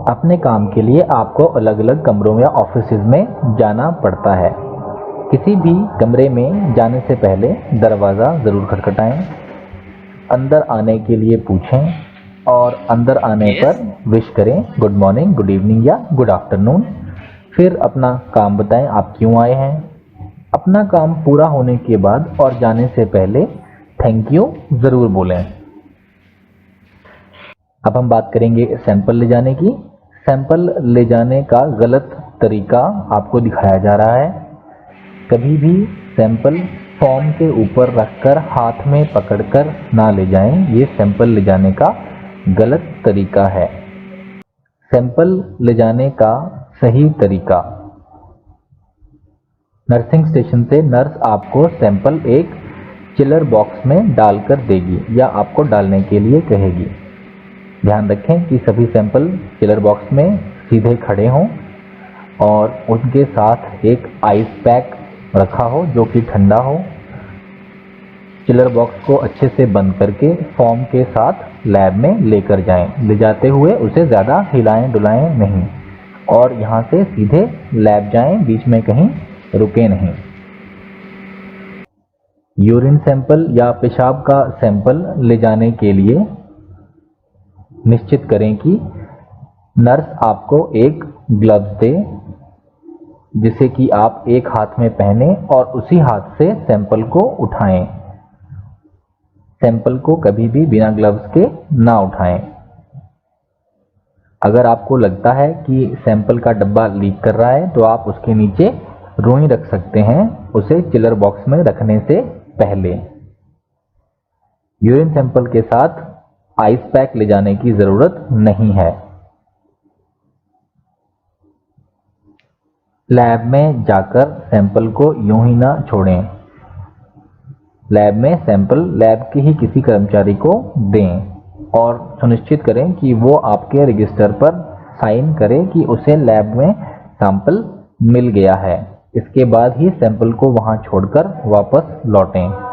अपने काम के लिए आपको अलग अलग कमरों या ऑफिसेज में जाना पड़ता है। किसी भी कमरे में जाने से पहले दरवाज़ा ज़रूर खटखटाएं, अंदर आने के लिए पूछें और अंदर आने पर विश करें गुड मॉर्निंग, गुड इवनिंग या गुड आफ्टरनून। फिर अपना काम बताएं, आप क्यों आए हैं। अपना काम पूरा होने के बाद और जाने से पहले थैंक यू ज़रूर बोलें। अब हम बात करेंगे सैंपल ले जाने की। सैंपल ले जाने का गलत तरीका आपको दिखाया जा रहा है। कभी भी सैंपल फॉर्म के ऊपर रखकर हाथ में पकड़कर ना ले जाएं, ये सैंपल ले जाने का गलत तरीका है। सैंपल ले जाने का सही तरीका, नर्सिंग स्टेशन से नर्स आपको सैंपल एक चिलर बॉक्स में डालकर देगी या आपको डालने के लिए कहेगी। ध्यान रखें कि सभी सैंपल चिलर बॉक्स में सीधे खड़े हों और उनके साथ एक आइस पैक रखा हो जो कि ठंडा हो। चिलर बॉक्स को अच्छे से बंद करके फॉर्म के साथ लैब में लेकर जाएं। ले जाते हुए उसे ज़्यादा हिलाएं डुलाएं नहीं और यहाँ से सीधे लैब जाएं, बीच में कहीं रुके नहीं। यूरिन सैंपल या पेशाब का सैंपल ले जाने के लिए निश्चित करें कि नर्स आपको एक ग्लव्स दे जिसे कि आप एक हाथ में पहने और उसी हाथ से सैंपल को उठाएं। सैंपल को कभी भी बिना ग्लव्स के ना उठाएं। अगर आपको लगता है कि सैंपल का डब्बा लीक कर रहा है तो आप उसके नीचे रुई रख सकते हैं, उसे चिलर बॉक्स में रखने से पहले। यूरिन सैंपल के साथ आइस पैक ले जाने की ज़रूरत नहीं है। लैब में जाकर सैंपल को यूं ही ना छोड़ें। लैब में सैंपल लैब के ही किसी कर्मचारी को दें और सुनिश्चित करें कि वो आपके रजिस्टर पर साइन करे कि उसे लैब में सैंपल मिल गया है। इसके बाद ही सैंपल को वहां छोड़कर वापस लौटें।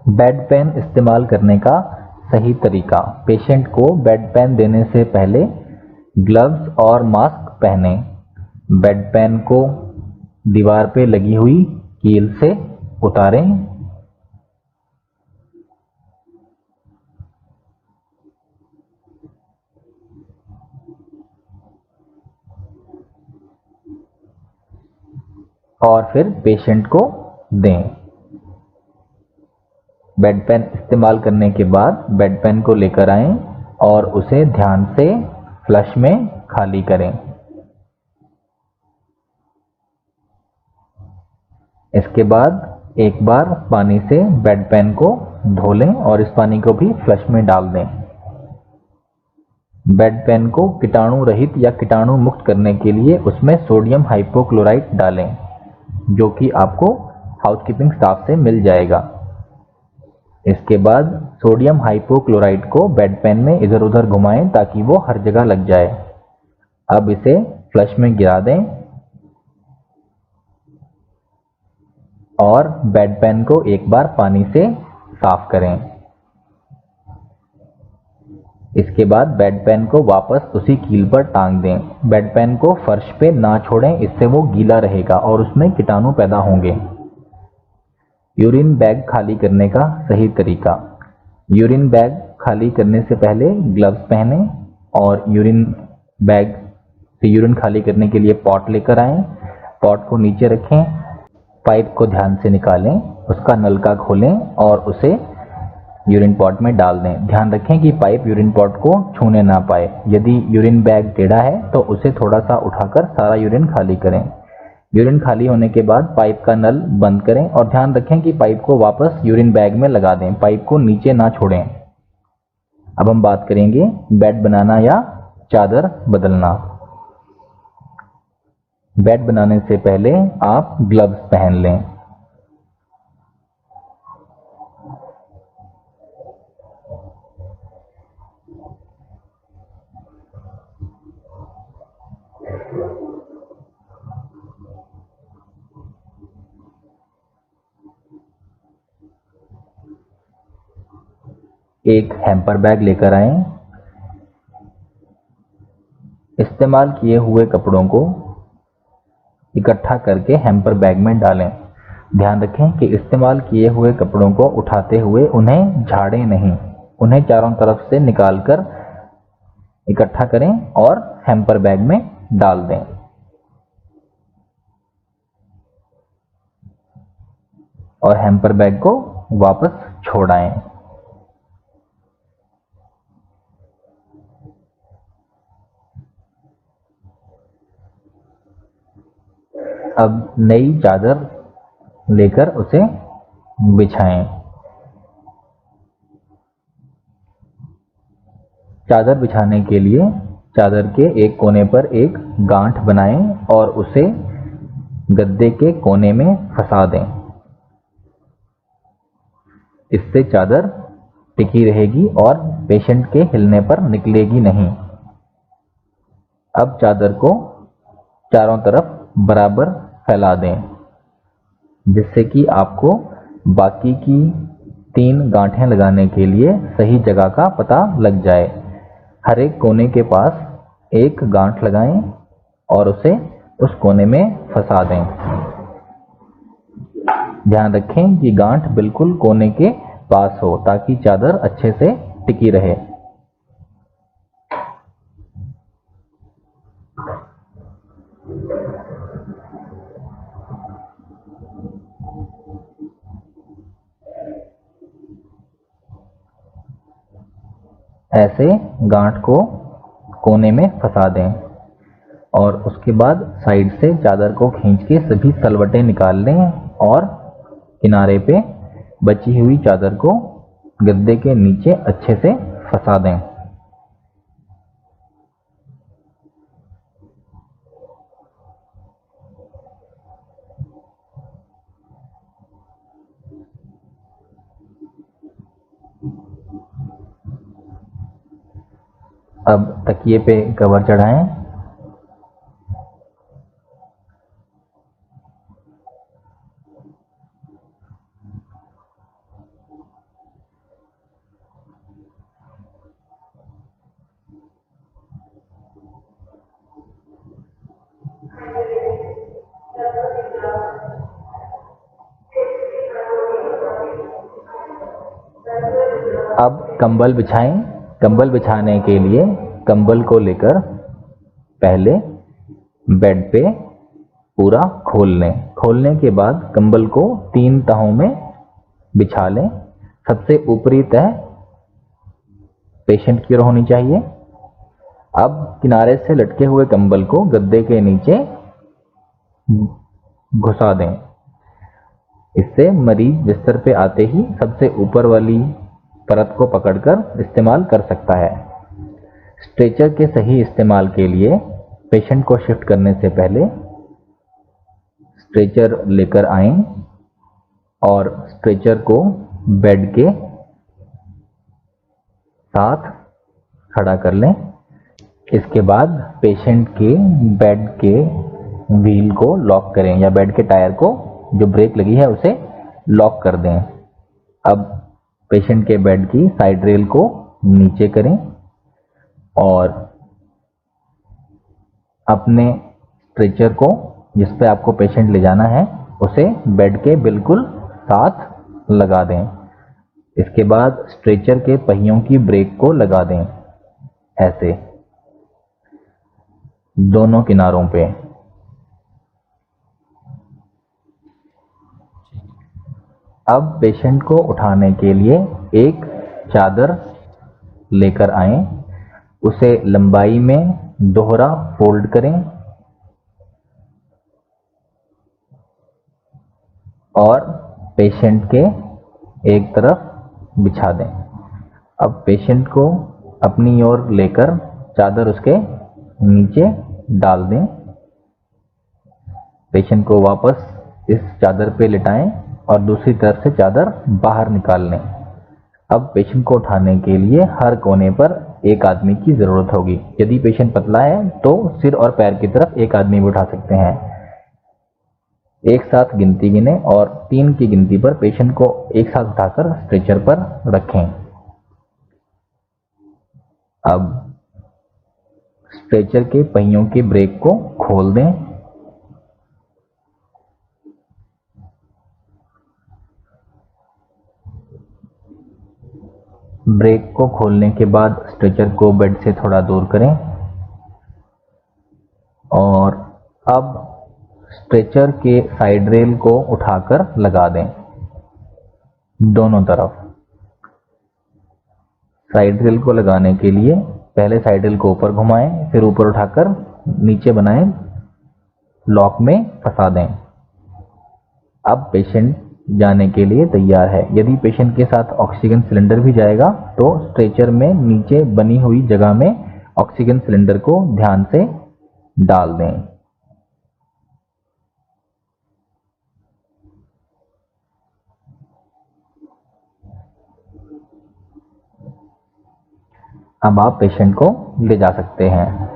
बेड पेन इस्तेमाल करने का सही तरीका, पेशेंट को बेड पेन देने से पहले ग्लव्स और मास्क पहनें। बेड पेन को दीवार पे लगी हुई कील से उतारें। और फिर पेशेंट को दें। बेड पेन इस्तेमाल करने के बाद बेड पेन को लेकर आएं और उसे ध्यान से फ्लश में खाली करें। इसके बाद एक बार पानी से बेड पेन को धो लें और इस पानी को भी फ्लश में डाल दें। बेड पेन को कीटाणु रहित या कीटाणु मुक्त करने के लिए उसमें सोडियम हाइपोक्लोराइट डालें, जो कि आपको हाउसकीपिंग स्टाफ से मिल जाएगा। इसके बाद सोडियम हाइपोक्लोराइट को बेड पेन में इधर उधर घुमाएं ताकि वो हर जगह लग जाए। अब इसे फ्लश में गिरा दें और बेड पेन को एक बार पानी से साफ करें। इसके बाद बेड पेन को वापस उसी कील पर टांग दें। बेड पेन को फर्श पे ना छोड़ें, इससे वो गीला रहेगा और उसमें कीटाणु पैदा होंगे। यूरिन बैग खाली करने का सही तरीका, यूरिन बैग खाली करने से पहले ग्लव्स पहनें और यूरिन बैग से यूरिन खाली करने के लिए पॉट लेकर आएं। पॉट को नीचे रखें, पाइप को ध्यान से निकालें, उसका नलका खोलें और उसे यूरिन पॉट में डाल दें। ध्यान रखें कि पाइप यूरिन पॉट को छूने ना पाए। यदि यूरिन बैग टेढ़ा है तो उसे थोड़ा सा उठाकर सारा यूरिन खाली करें। यूरिन खाली होने के बाद पाइप का नल बंद करें और ध्यान रखें कि पाइप को वापस यूरिन बैग में लगा दें, पाइप को नीचे ना छोड़ें। अब हम बात करेंगे बेड बनाना या चादर बदलना। बेड बनाने से पहले आप ग्लव्स पहन लें। एक हैम्पर बैग लेकर आए। इस्तेमाल किए हुए कपड़ों को इकट्ठा करके हैम्पर बैग में डालें। ध्यान रखें कि इस्तेमाल किए हुए कपड़ों को उठाते हुए उन्हें झाड़ें नहीं, उन्हें चारों तरफ से निकालकर इकट्ठा करें और हैम्पर बैग में डाल दें। और हैम्पर बैग को वापस छोड़ आएं। अब नई चादर लेकर उसे बिछाएं। चादर बिछाने के लिए चादर के एक कोने पर एक गांठ बनाएं और उसे गद्दे के कोने में फंसा दें। इससे चादर टिकी रहेगी और पेशेंट के हिलने पर निकलेगी नहीं। अब चादर को चारों तरफ बराबर फैला दें, जिससे कि आपको बाकी की 3 गांठें लगाने के लिए सही जगह का पता लग जाए। हर एक कोने के पास एक गांठ लगाएं और उसे उस कोने में फंसा दें। ध्यान रखें कि गांठ बिल्कुल कोने के पास हो ताकि चादर अच्छे से टिकी रहे। ऐसे गांठ को कोने में फंसा दें और उसके बाद साइड से चादर को खींच के सभी सलवटें निकाल लें और किनारे पे बची हुई चादर को गद्दे के नीचे अच्छे से फंसा दें। अब तकिए पे कवर चढ़ाएं। अब कंबल बिछाएं। कंबल बिछाने के लिए कंबल को लेकर पहले बेड पे पूरा खोल लें। खोलने के बाद कंबल को 3 तहों में बिछा लें। सबसे ऊपरी तह पेशेंट की ओर होनी चाहिए। अब किनारे से लटके हुए कंबल को गद्दे के नीचे घुसा दें। इससे मरीज बिस्तर पे आते ही सबसे ऊपर वाली परत को पकड़कर इस्तेमाल कर सकता है। स्ट्रेचर के सही इस्तेमाल के लिए पेशेंट को शिफ्ट करने से पहले स्ट्रेचर लेकर आएं और स्ट्रेचर को बेड के साथ खड़ा कर लें। इसके बाद पेशेंट के बेड के व्हील को लॉक करें या बेड के टायर को जो ब्रेक लगी है उसे लॉक कर दें। अब पेशेंट के बेड की साइड रेल को नीचे करें और अपने स्ट्रेचर को जिस पे आपको पेशेंट ले जाना है उसे बेड के बिल्कुल साथ लगा दें। इसके बाद स्ट्रेचर के पहियों की ब्रेक को लगा दें, ऐसे दोनों किनारों पे। अब पेशेंट को उठाने के लिए एक चादर लेकर आएं, उसे लंबाई में दोहरा फोल्ड करें और पेशेंट के एक तरफ बिछा दें। अब पेशेंट को अपनी ओर लेकर चादर उसके नीचे डाल दें। पेशेंट को वापस इस चादर पे लिटाएं और दूसरी तरफ से चादर बाहर निकाल लें। अब पेशेंट को उठाने के लिए हर कोने पर एक आदमी की जरूरत होगी। यदि पेशेंट पतला है तो सिर और पैर की तरफ एक आदमी भी उठा सकते हैं। एक साथ गिनती गिने और 3 की गिनती पर पेशेंट को एक साथ उठाकर स्ट्रेचर पर रखें। अब स्ट्रेचर के पहियों के ब्रेक को खोल दें। ब्रेक को खोलने के बाद स्ट्रेचर को बेड से थोड़ा दूर करें और अब स्ट्रेचर के साइड रेल को उठाकर लगा दें दोनों तरफ। साइड रेल को लगाने के लिए पहले साइड रेल को ऊपर घुमाएं, फिर ऊपर उठाकर नीचे बनाएं, लॉक में फंसा दें। अब पेशेंट जाने के लिए तैयार है। यदि पेशेंट के साथ ऑक्सीजन सिलेंडर भी जाएगा तो स्ट्रेचर में नीचे बनी हुई जगह में ऑक्सीजन सिलेंडर को ध्यान से डाल दें। अब आप पेशेंट को ले जा सकते हैं।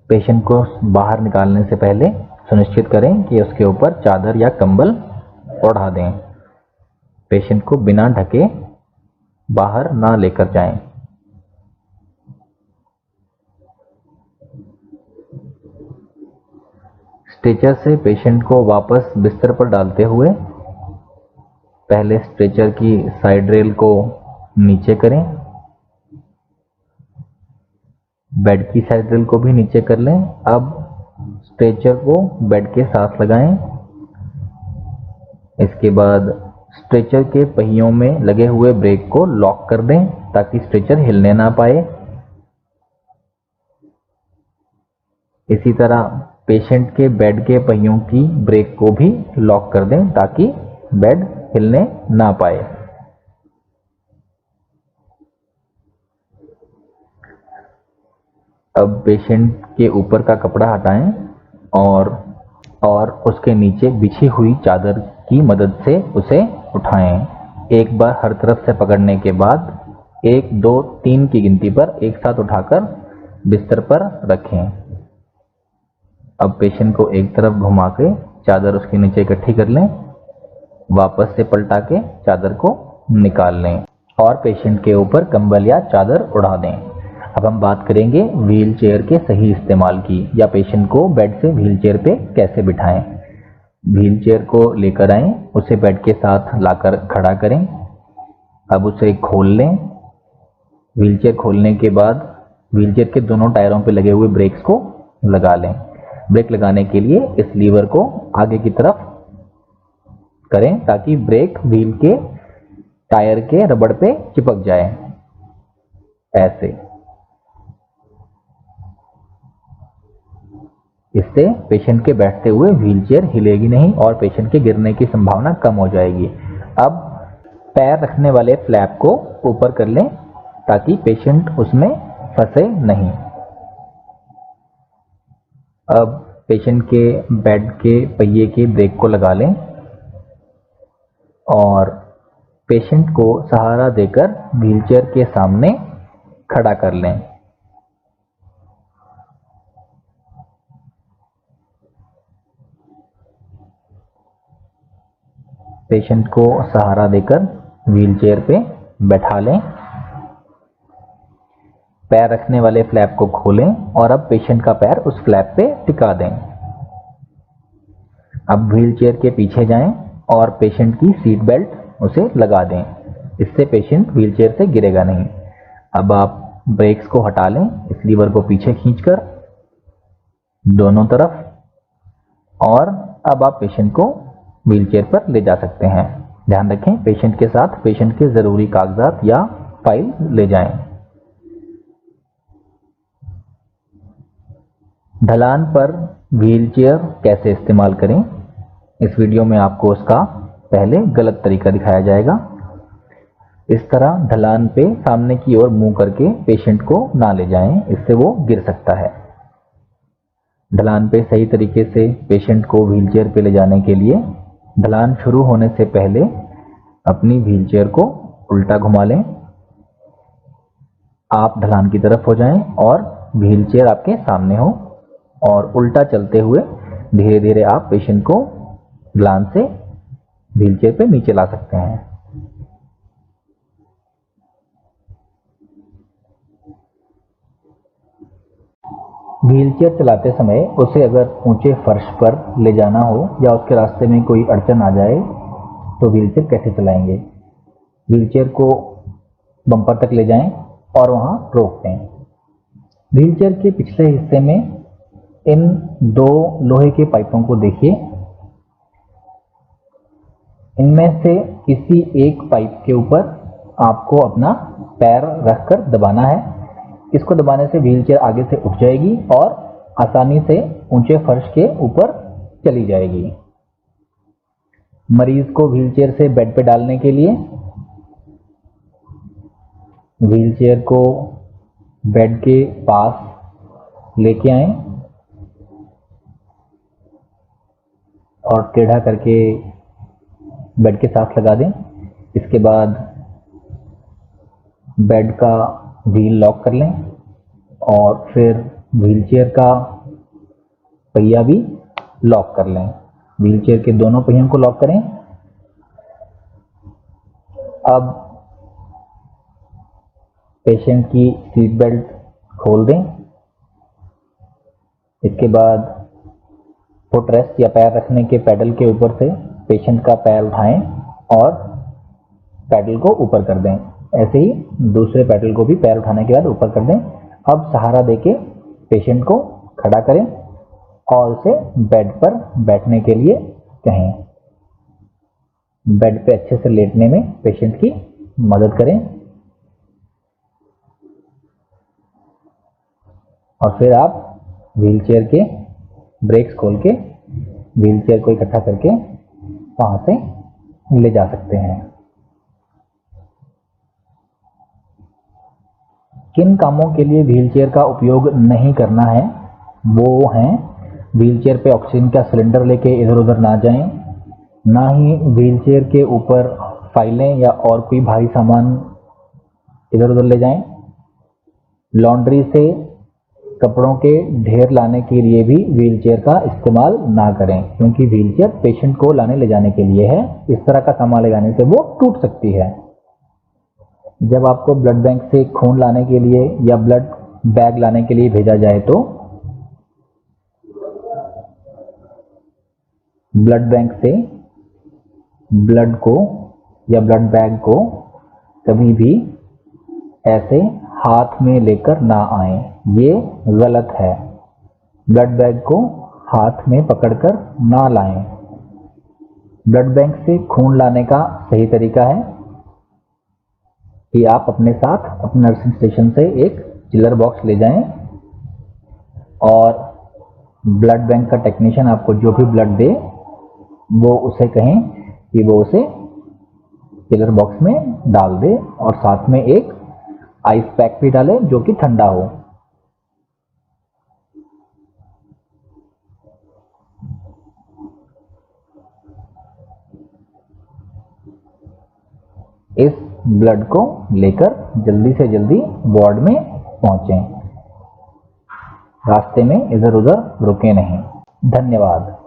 पेशेंट को बाहर निकालने से पहले सुनिश्चित करें कि उसके ऊपर चादर या कंबल ओढ़ा दें। पेशेंट को बिना ढके बाहर ना लेकर जाएं। स्ट्रेचर से पेशेंट को वापस बिस्तर पर डालते हुए पहले स्ट्रेचर की साइड रेल को नीचे करें, बेड की साइड रेल को भी नीचे कर लें। अब स्ट्रेचर को बेड के साथ लगाएं। इसके बाद स्ट्रेचर के पहियों में लगे हुए ब्रेक को लॉक कर दें ताकि स्ट्रेचर हिलने ना पाए। इसी तरह पेशेंट के बेड के पहियों की ब्रेक को भी लॉक कर दें ताकि बेड हिलने ना पाए। अब पेशेंट के ऊपर का कपड़ा हटाएं और उसके नीचे बिछी हुई चादर की मदद से उसे उठाएं। एक बार हर तरफ से पकड़ने के बाद 1, 2, 3 की गिनती पर एक साथ उठाकर बिस्तर पर रखें। अब पेशेंट को एक तरफ घुमा के चादर उसके नीचे इकट्ठी कर लें, वापस से पलटा के चादर को निकाल लें और पेशेंट के ऊपर कंबल या चादर उड़ा दें। अब हम बात करेंगे व्हील चेयर के सही इस्तेमाल की, या पेशेंट को बेड से व्हील चेयर पे कैसे बिठाएं। व्हील चेयर को लेकर आएं, उसे बेड के साथ लाकर खड़ा करें। अब उसे खोल लें। व्हील चेयर खोलने के बाद व्हील चेयर के दोनों टायरों पर लगे हुए ब्रेक्स को लगा लें। ब्रेक लगाने के लिए इस लीवर को आगे की तरफ करें ताकि ब्रेक व्हील के टायर के रबड़ पे चिपक जाए। ऐसे इससे पेशेंट के बैठते हुए व्हीलचेयर हिलेगी नहीं और पेशेंट के गिरने की संभावना कम हो जाएगी। अब पैर रखने वाले फ्लैप को ऊपर कर लें ताकि पेशेंट उसमें फंसे नहीं। अब पेशेंट के बेड के पहिए के ब्रेक को लगा लें और पेशेंट को सहारा देकर व्हीलचेयर के सामने खड़ा कर लें। पेशेंट को सहारा देकर व्हीलचेयर पे बैठा लें। पैर रखने वाले फ्लैप को खोलें और अब पेशेंट का पैर उस फ्लैप पे टिका दें। अब व्हीलचेयर के पीछे जाएं और पेशेंट की सीट बेल्ट उसे लगा दें। इससे पेशेंट व्हीलचेयर से गिरेगा नहीं। अब आप ब्रेक्स को हटा लें, इस लीवर को पीछे खींचकर दोनों तरफ, और अब आप पेशेंट को व्हीलचेयर पर ले जा सकते हैं। ध्यान रखें, पेशेंट के साथ पेशेंट के जरूरी कागजात या फाइल ले जाएं। ढलान पर व्हीलचेयर कैसे इस्तेमाल करें, इस वीडियो में आपको उसका पहले गलत तरीका दिखाया जाएगा। इस तरह ढलान पे सामने की ओर मुंह करके पेशेंट को ना ले जाएं, इससे वो गिर सकता है। ढलान पे सही तरीके से पेशेंट को व्हीलचेयर पे ले जाने के लिए ढलान शुरू होने से पहले अपनी व्हीलचेयर को उल्टा घुमा लें। आप ढलान की तरफ हो जाएं और व्हीलचेयर आपके सामने हो, और उल्टा चलते हुए धीरे धीरे आप पेशेंट को ढलान से व्हीलचेयर पे नीचे ला सकते हैं। व्हीलचेयर चलाते समय उसे अगर ऊंचे फर्श पर ले जाना हो या उसके रास्ते में कोई अड़चन आ जाए तो व्हीलचेयर कैसे चलाएंगे। व्हीलचेयर को बम्पर तक ले जाएं और वहां रोक दें। व्हीलचेयर के पिछले हिस्से में इन दो लोहे के पाइपों को देखिए। इनमें से किसी एक पाइप के ऊपर आपको अपना पैर रखकर दबाना है। इसको दबाने से व्हीलचेयर आगे से उठ जाएगी और आसानी से ऊंचे फर्श के ऊपर चली जाएगी। मरीज को व्हीलचेयर से बेड पे डालने के लिए व्हीलचेयर को बेड के पास लेके आएं और टेढ़ा करके बेड के साथ लगा दें। इसके बाद बेड का व्हील लॉक कर लें और फिर व्हीलचेयर का पहिया भी लॉक कर लें। व्हीलचेयर के दोनों पहियों को लॉक करें। अब पेशेंट की सीट बेल्ट खोल दें। इसके बाद फुट रेस्ट या पैर रखने के पैडल के ऊपर से पेशेंट का पैर उठाएं और पैडल को ऊपर कर दें। ऐसे ही दूसरे पैडल को भी पैर उठाने के बाद ऊपर कर दें। अब सहारा देके पेशेंट को खड़ा करें और उसे बेड पर बैठने के लिए कहें। बेड पे अच्छे से लेटने में पेशेंट की मदद करें और फिर आप व्हीलचेयर के ब्रेक्स खोल के व्हीलचेयर को इकट्ठा करके वहां से ले जा सकते हैं। किन कामों के लिए व्हीलचेयर का उपयोग नहीं करना है वो हैं, व्हीलचेयर पे ऑक्सीजन का सिलेंडर लेके इधर उधर ना जाएं, ना ही व्हीलचेयर के ऊपर फाइलें या और कोई भारी सामान इधर उधर ले जाएं। लॉन्ड्री से कपड़ों के ढेर लाने के लिए भी व्हीलचेयर का इस्तेमाल ना करें, क्योंकि व्हीलचेयर पेशेंट को लाने ले जाने के लिए है। इस तरह का सामान ले जाने से वो टूट सकती है। जब आपको ब्लड बैंक से खून लाने के लिए या ब्लड बैग लाने के लिए भेजा जाए तो ब्लड बैंक से ब्लड को या ब्लड बैग को कभी भी ऐसे हाथ में लेकर ना आए, ये गलत है। ब्लड बैग को हाथ में पकड़कर ना लाएं। ब्लड बैंक से खून लाने का सही तरीका है कि आप अपने साथ अपने नर्सिंग स्टेशन से एक चिलर बॉक्स ले जाएं और ब्लड बैंक का टेक्नीशियन आपको जो भी ब्लड दे वो उसे कहें कि वो उसे चिलर बॉक्स में डाल दे और साथ में एक आइस पैक भी डाले जो कि ठंडा हो। इस ब्लड को लेकर जल्दी से जल्दी वार्ड में पहुंचें। रास्ते में इधर उधर रुके नहीं। धन्यवाद।